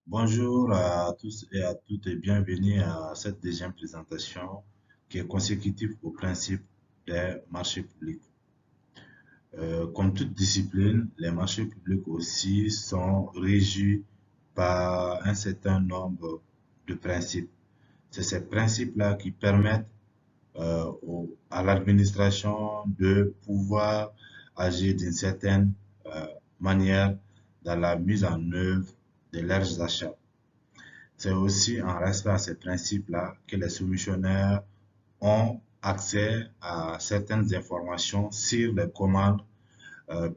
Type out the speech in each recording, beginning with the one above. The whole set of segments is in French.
Bonjour à tous et à toutes et bienvenue à cette deuxième présentation qui est consécutive au principe des marchés publics. Comme toute discipline, les marchés publics aussi sont régis par un certain nombre de principes. C'est ces principes-là qui permettent à l'administration de pouvoir agir d'une certaine euh, manière dans la mise en œuvre de leurs achats. C'est aussi en respect à ces principes-là que les soumissionnaires ont accès à certaines informations sur les commandes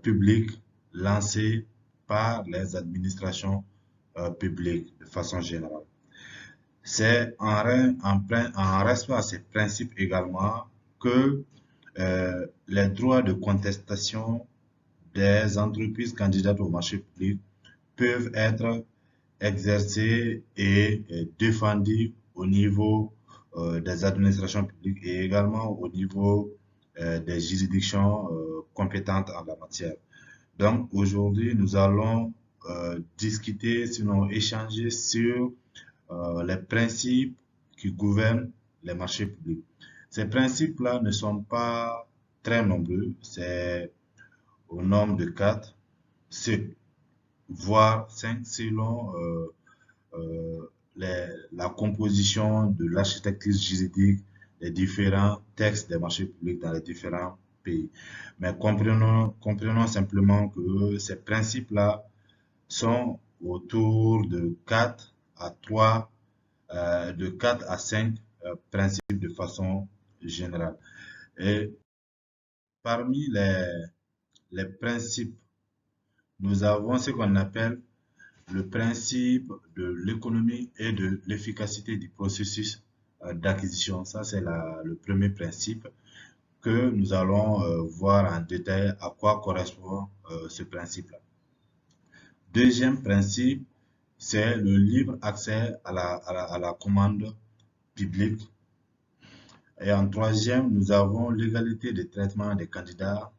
publiques lancées par les administrations publiques de façon générale. C'est en respect à ces principes également que les droits de contestation des entreprises candidates au marché public peuvent être exercés et défendus au niveau des administrations publiques et également au niveau des juridictions compétentes en la matière. Donc aujourd'hui, nous allons discuter, sinon échanger sur les principes qui gouvernent les marchés publics. Ces principes-là ne sont pas très nombreux, c'est au nombre de quatre, voire cinq selon la composition de l'architecture juridique des différents textes des marchés publics dans les différents pays. Mais comprenons simplement que ces principes-là sont autour de 4 à 3, de 4 à 5 principes de façon générale. Et parmi les principes, nous avons ce qu'on appelle le principe de l'économie et de l'efficacité du processus d'acquisition. Ça, c'est le premier principe que nous allons voir en détail à quoi correspond ce principe-là. Deuxième principe, c'est le libre accès à la commande publique. Et en troisième, nous avons l'égalité de traitement des candidats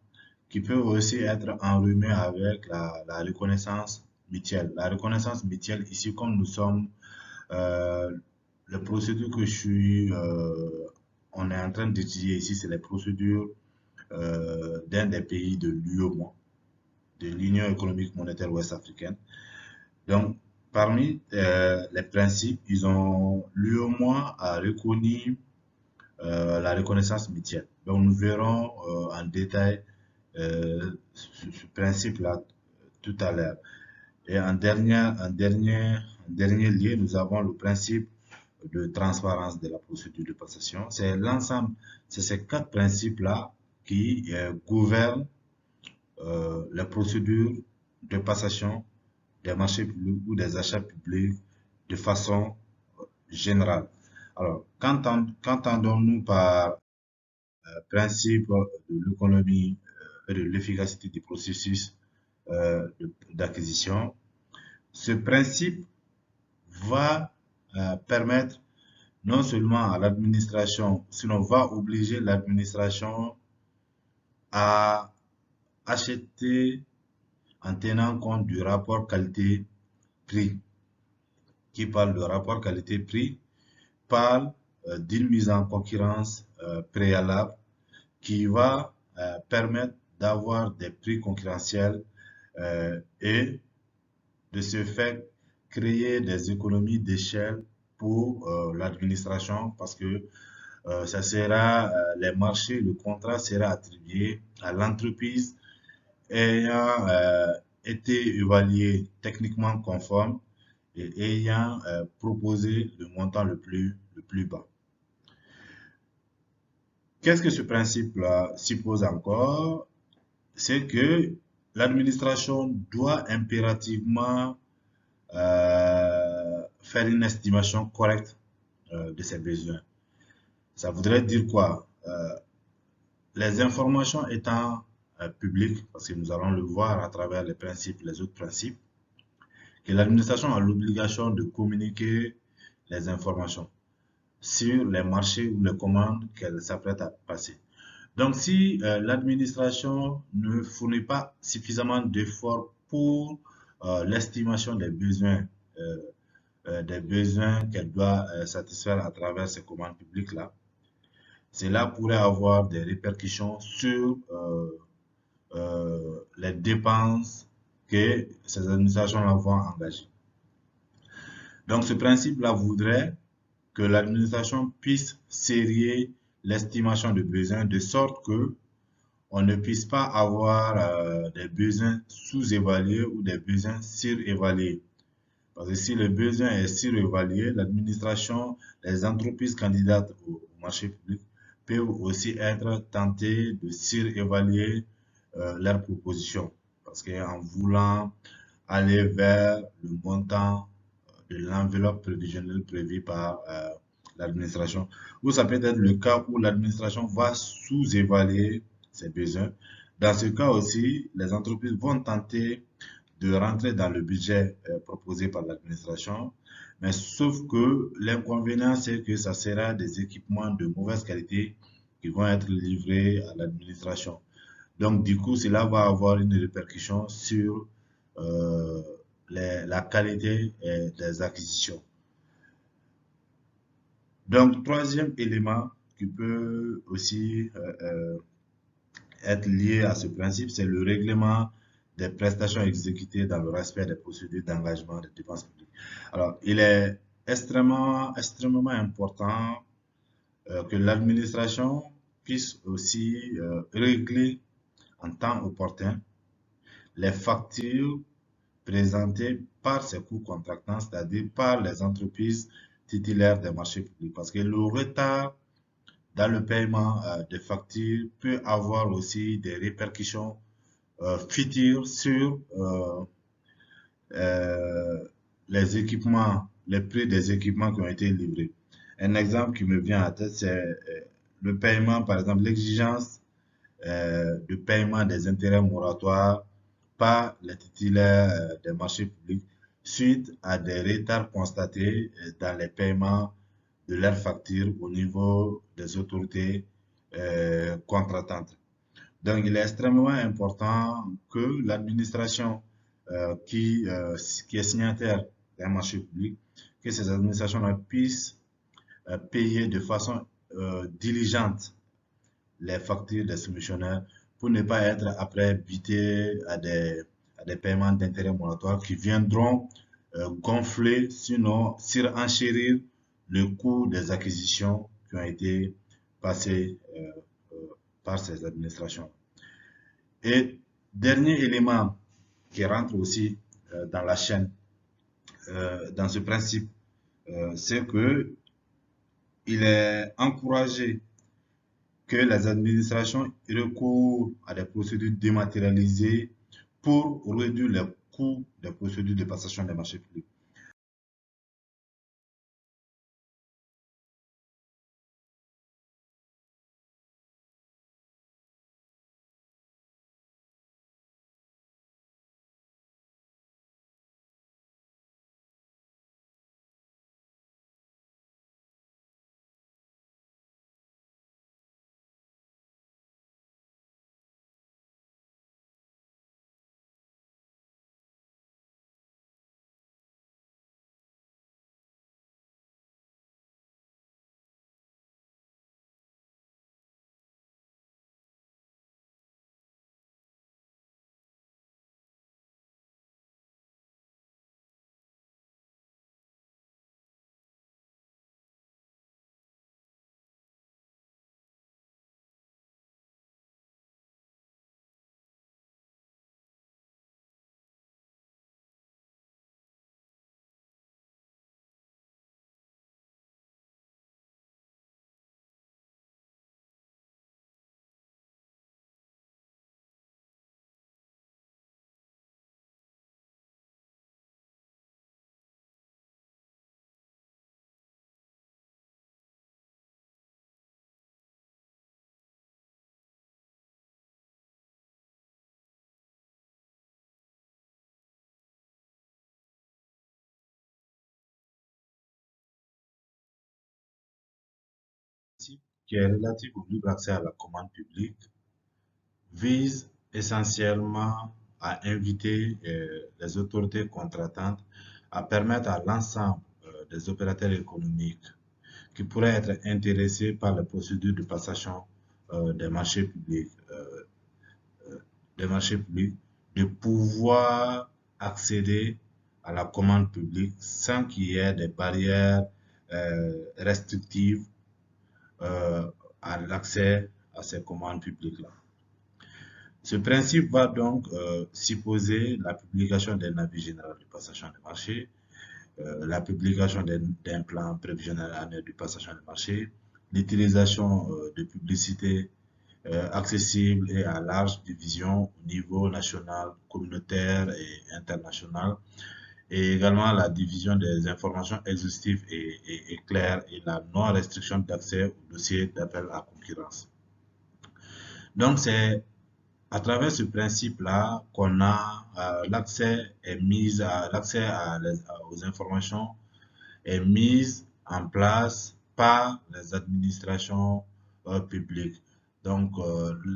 qui peut aussi être enrhumé avec la reconnaissance mutuelle. La reconnaissance mutuelle, ici, comme nous sommes, euh, les procédures que on est en train d'étudier ici, c'est les procédures d'un des pays de l'UEMOA, de l'Union économique monétaire ouest-africaine. Donc, parmi les principes, ils ont l'UEMOA a reconnu la reconnaissance mutuelle. Donc, nous verrons en détail ce principe-là tout à l'heure. Et en dernier lieu, nous avons le principe de transparence de la procédure de passation. C'est l'ensemble, c'est ces quatre principes-là qui gouvernent les procédures de passation des marchés publics ou des achats publics de façon générale. Alors, qu'entendons-nous par principe de l'économie et de l'efficacité du processus d'acquisition? Ce principe va permettre non seulement à l'administration, sinon va obliger l'administration à acheter en tenant compte du rapport qualité-prix. Qui parle de rapport qualité-prix parle d'une mise en concurrence préalable qui va permettre d'avoir des prix concurrentiels et de ce fait créer des économies d'échelle pour l'administration parce que ça sera les marchés, le contrat sera attribué à l'entreprise ayant été évalué techniquement conforme et ayant proposé le montant le plus bas. Qu'est-ce que ce principe-là suppose encore? C'est que l'administration doit impérativement faire une estimation correcte de ses besoins. Ça voudrait dire quoi? Les informations étant publiques, parce que nous allons le voir à travers les principes, les autres principes, que l'administration a l'obligation de communiquer les informations sur les marchés ou les commandes qu'elle s'apprête à passer. Donc, si l'administration ne fournit pas suffisamment d'efforts pour l'estimation des besoins des besoins qu'elle doit satisfaire à travers ces commandes publiques-là, cela pourrait avoir des répercussions sur les dépenses que ces administrations-là vont engager. Donc ce principe-là voudrait que l'administration puisse serrer l'estimation de besoins de sorte que on ne puisse pas avoir des besoins sous-évalués ou des besoins surévalués. Parce que si le besoin est surévalué, l'administration, les entreprises candidates au marché public peuvent aussi être tentées de surévaluer leurs propositions. Parce qu'en voulant aller vers le montant de l'enveloppe prévisionnelle prévue par l'administration, ou ça peut être le cas où l'administration va sous-évaluer ses besoins. Dans ce cas aussi, les entreprises vont tenter de rentrer dans le budget proposé par l'administration, mais sauf que l'inconvénient, c'est que ça sera des équipements de mauvaise qualité qui vont être livrés à l'administration. Donc, du coup, cela va avoir une répercussion sur euh, la qualité des acquisitions. Donc, troisième élément qui peut aussi être lié à ce principe, c'est le règlement des prestations exécutées dans le respect des procédures d'engagement des dépenses publiques. Alors, il est extrêmement important que l'administration puisse aussi régler en temps opportun les factures présentées par ses co-contractants, c'est-à-dire par les entreprises titulaires des marchés publics. Parce que le retard dans le paiement des factures peut avoir aussi des répercussions futures sur euh, les équipements, les prix des équipements qui ont été livrés. Un exemple qui me vient à la tête, c'est le paiement, par exemple, l'exigence de paiement des intérêts moratoires par les titulaires des marchés publics suite à des retards constatés dans les paiements de leurs factures au niveau des autorités contratantes. Donc, il est extrêmement important que l'administration qui est signataire d'un marché public, que ces administrations puissent payer de façon diligente les factures des soumissionnaires pour ne pas être après butés à des paiements d'intérêts moratoires qui viendront gonfler, sinon surenchérir le coût des acquisitions qui ont été passées par ces administrations. Et dernier élément qui rentre aussi dans la chaîne, dans ce principe, c'est que il est encouragé que les administrations recourent à des procédures dématérialisées pour réduire les coûts des procédures de passation des marchés publics. Qui est relatif au libre accès à la commande publique vise essentiellement à inviter les autorités contratantes à permettre à l'ensemble des opérateurs économiques qui pourraient être intéressés par la procédure de passation des marchés publics, de pouvoir accéder à la commande publique sans qu'il y ait des barrières restrictives à l'accès à ces commandes publiques-là. Ce principe va donc supposer la publication d'un avis général de passation des marchés, la publication d'un plan prévisionnel annuel de passation des marchés, l'utilisation de publicité accessible et à large division au niveau national, communautaire et international, et également la division des informations exhaustives et claires et la non-restriction d'accès au dossier d'appel à concurrence. Donc, c'est à travers ce principe-là qu'on a l'accès aux informations est mis en place par les administrations publiques. Donc,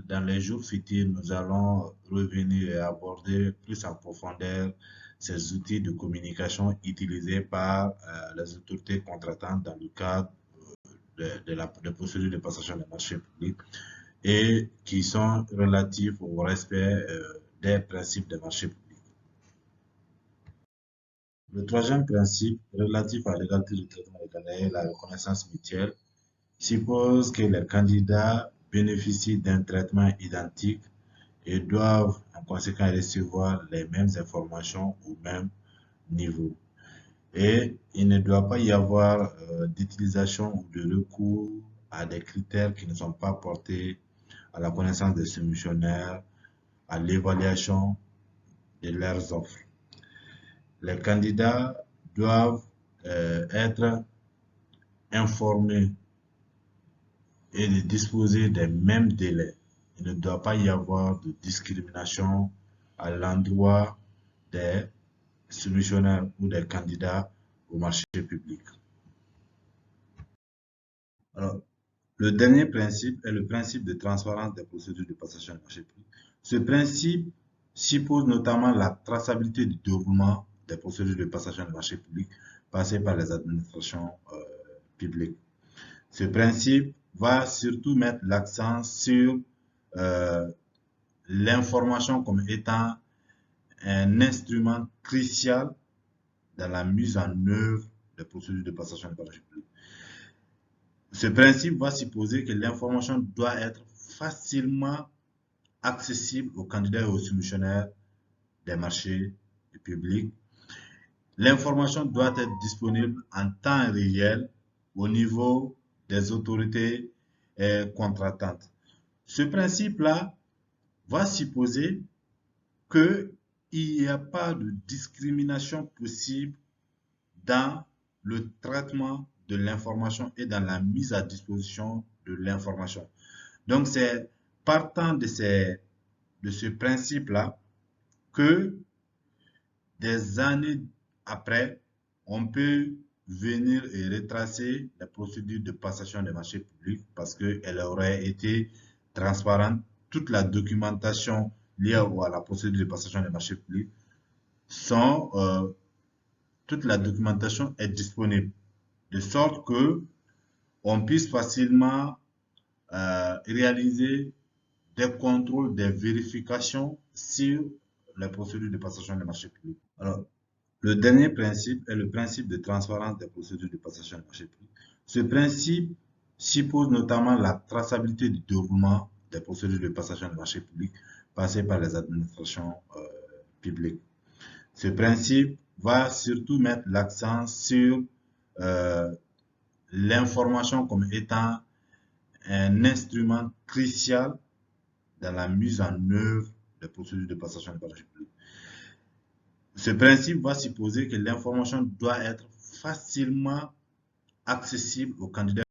dans les jours futurs, nous allons revenir et aborder plus en profondeur ces outils de communication utilisés par les autorités contratantes dans le cadre de procédure de passation des marchés publics et qui sont relatifs au respect des principes des marchés publics. Le troisième principe, relatif à l'égalité de traitement des candidats et la reconnaissance mutuelle, suppose que les candidats bénéficient d'un traitement identique et doivent en conséquence recevoir les mêmes informations au même niveau. Et il ne doit pas y avoir d'utilisation ou de recours à des critères qui ne sont pas portés à la connaissance des soumissionnaires, à l'évaluation de leurs offres. Les candidats doivent être informés et de disposer des mêmes délais. Il ne doit pas y avoir de discrimination à l'endroit des soumissionnaires ou des candidats au marché public. Alors, le dernier principe est le principe de transparence des procédures de passation de marché public. Ce principe suppose notamment la traçabilité du déroulement des procédures de passation de marché public passées par les administrations publiques. Ce principe va surtout mettre l'accent sur l'information comme étant un instrument crucial dans la mise en œuvre des procédures de passation de marché public. Ce principe va supposer que l'information doit être facilement accessible aux candidats et aux soumissionnaires des marchés publics. L'information doit être disponible en temps réel au niveau des autorités contratantes. Ce principe-là va supposer qu'il n'y a pas de discrimination possible dans le traitement de l'information et dans la mise à disposition de l'information. Donc, c'est partant de ce principe-là que des années après, on peut venir et retracer la procédure de passation des marchés publics parce qu'elle aurait été transparente. Toute la documentation liée à la procédure de passation des marchés publics toute la documentation est disponible, de sorte que on puisse facilement réaliser des contrôles, des vérifications sur les procédures de passation des marchés publics. Alors, le dernier principe est le principe de transparence des procédures de passation des marchés publics. Ce principe suppose notamment la traçabilité du déroulement des procédures de passation des marchés publics passées par les administrations publiques. Ce principe va surtout mettre l'accent sur l'information comme étant un instrument crucial dans la mise en œuvre des procédures de passation des marchés publics. Ce principe va supposer que l'information doit être facilement accessible aux candidats